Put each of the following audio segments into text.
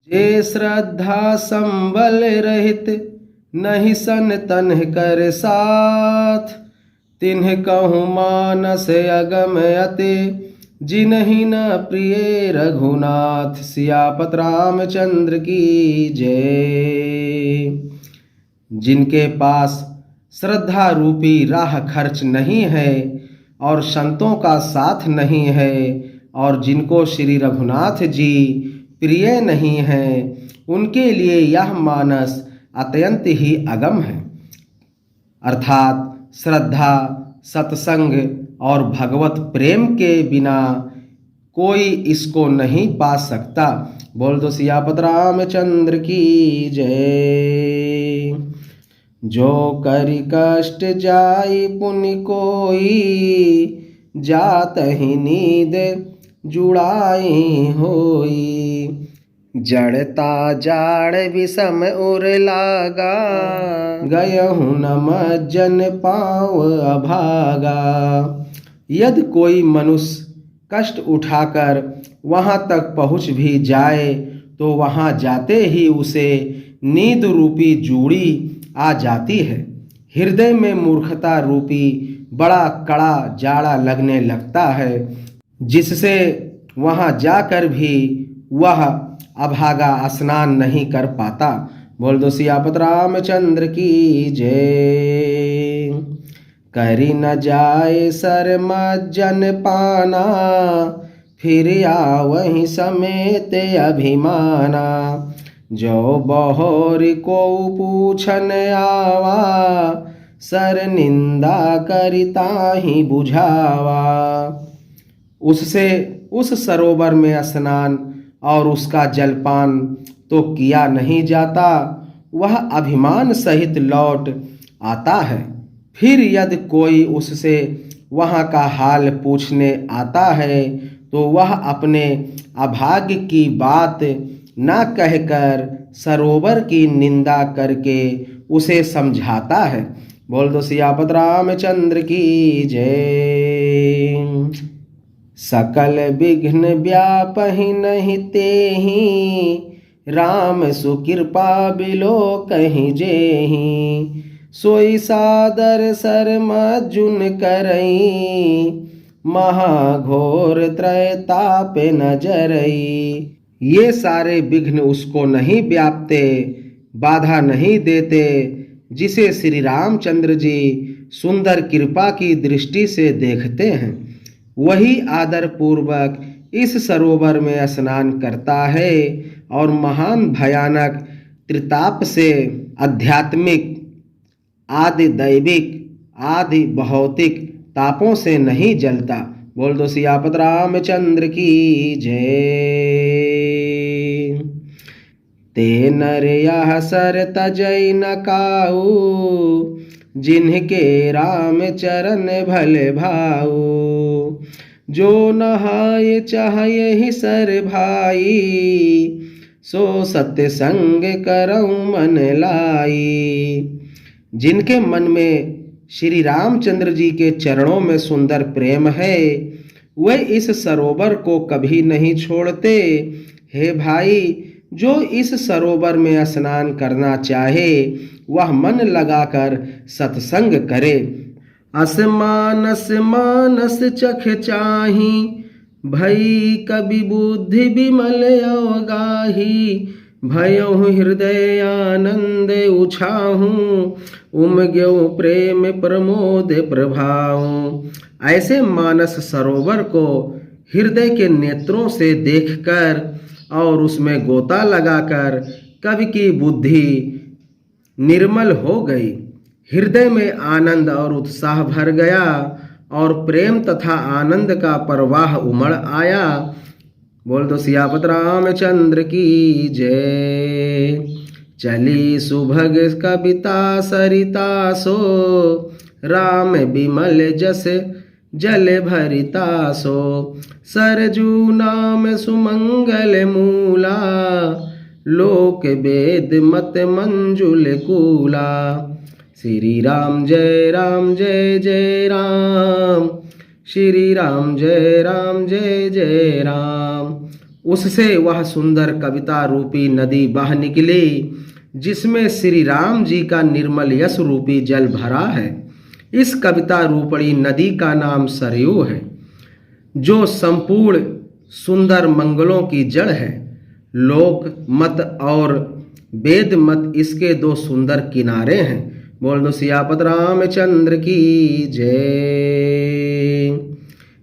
जे श्रद्धा संबल रहित नहीं सन तन्ह कर साथ। तिन्ह कहूँ मानस अगम अति जिन्हि न प्रिय रघुनाथ। सियापत रामचंद्र की जय। जिनके पास श्रद्धा रूपी राह खर्च नहीं है और संतों का साथ नहीं है और जिनको श्री रघुनाथ जी प्रिय नहीं है, उनके लिए यह मानस अत्यंत ही अगम है। अर्थात श्रद्धा, सत्संग और भगवत प्रेम के बिना कोई इसको नहीं पा सकता। बोल दो सियापत रामचंद्र की जय। जो करि कष्ट जाई पुनि कोई जात ही नींद जुड़ाई होई। जड़ता जाड़ विषम उर लागा गयहु न मज्जन पाँव अभागा। यदि कोई मनुष्य कष्ट उठाकर वहाँ तक पहुँच भी जाए तो वहाँ जाते ही उसे नींद रूपी जूड़ी आ जाती है। हृदय में मूर्खता रूपी बड़ा कड़ा जाड़ा लगने लगता है, जिससे वहाँ जाकर भी वह अभागा स्नान नहीं कर पाता। बोल दो सियापत रामचंद्र की जय। करी न जाए सर मज्जन पाना फिर आवहि समेत अभिमाना। जो बहोर को पूछन आवा सर निंदा करिता ही बुझावा। उससे उस सरोवर में स्नान और उसका जलपान तो किया नहीं जाता, वह अभिमान सहित लौट आता है। फिर यदि कोई उससे वहाँ का हाल पूछने आता है तो वह अपने अभाग्य की बात ना कहकर सरोवर की निंदा करके उसे समझाता है। बोल दो सियापत रामचंद्र की जय। सकल विघ्न व्यापहि नहीं तेहि राम सुकृपा बिलो कहीं जेहि। सोई सादर सर मज्जुन करई महाघोर त्रयताप न जरई। ये सारे विघ्न उसको नहीं व्यापते, बाधा नहीं देते, जिसे श्री रामचंद्र जी सुंदर कृपा की दृष्टि से देखते हैं। वही आदर पूर्वक इस सरोवर में स्नान करता है और महान भयानक त्रिताप से आध्यात्मिक, आदि दैविक, आदि भौतिक तापों से नहीं जलता। बोल दो सियापत रामचंद्र की जय। ते नर यह सर तजई न काऊ जिनके राम चरण भले भाऊ। जो नहाय चाहे ही सर भाई सो सत्य संग करऊं मन लाई। जिनके मन में श्री रामचंद्र जी के चरणों में सुंदर प्रेम है, वे इस सरोवर को कभी नहीं छोड़ते। हे भाई, जो इस सरोवर में स्नान करना चाहे वह मन लगाकर सत्संग करे। असमानस मानस चख चाही भई कवि बुद्धि विमल अवगाही। भयहु हृदय आनंद उछाहूं उमग्यो प्रेम प्रमोद प्रभाव। ऐसे मानस सरोवर को हृदय के नेत्रों से देखकर और उसमें गोता लगाकर कवि की बुद्धि निर्मल हो गई। हृदय में आनंद और उत्साह भर गया और प्रेम तथा आनंद का प्रवाह उमड़ आया। बोल दो सियापत रामचंद्र की जय। चली सुभग कविता सरिता सो राम विमल जस जल भरिता सो। सरजू नाम सुमंगल मूला लोक वेद मत मंजुल कूला। श्री राम जय राम जय जय राम। श्री राम जय जय राम। उससे वह सुंदर कविता रूपी नदी बह निकली, जिसमें श्री राम जी का निर्मल यश रूपी जल भरा है। इस कविता रूपणी नदी का नाम सरयू है, जो संपूर्ण सुंदर मंगलों की जड़ है। लोक मत और वेद मत इसके दो सुंदर किनारे हैं। बोल दो सियापत रामचंद्र की जय।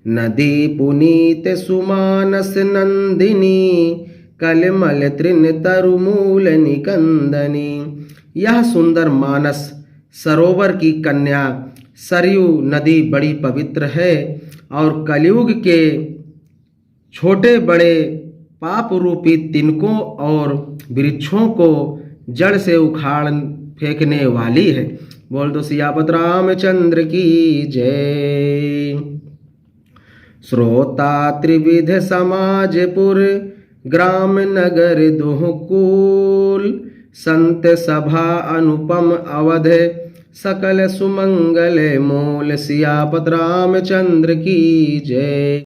नदी पुनीत सुमानस नंदिनी, कलमल तृण तरुमूल निकंदनी। यह सुंदर मानस सरोवर की कन्या सरयू नदी बड़ी पवित्र है और कलयुग के छोटे बड़े पाप रूपी तिनकों और वृक्षों को जड़ से उखाड़ फेंकने वाली है। बोल दो सियापत रामचंद्र की जय। श्रोता त्रिविध समाजपुर, ग्राम नगर दोहकूल। संत सभा अनुपम अवध, सकल सुमंगल मूल। सियापत रामचंद्र की जय।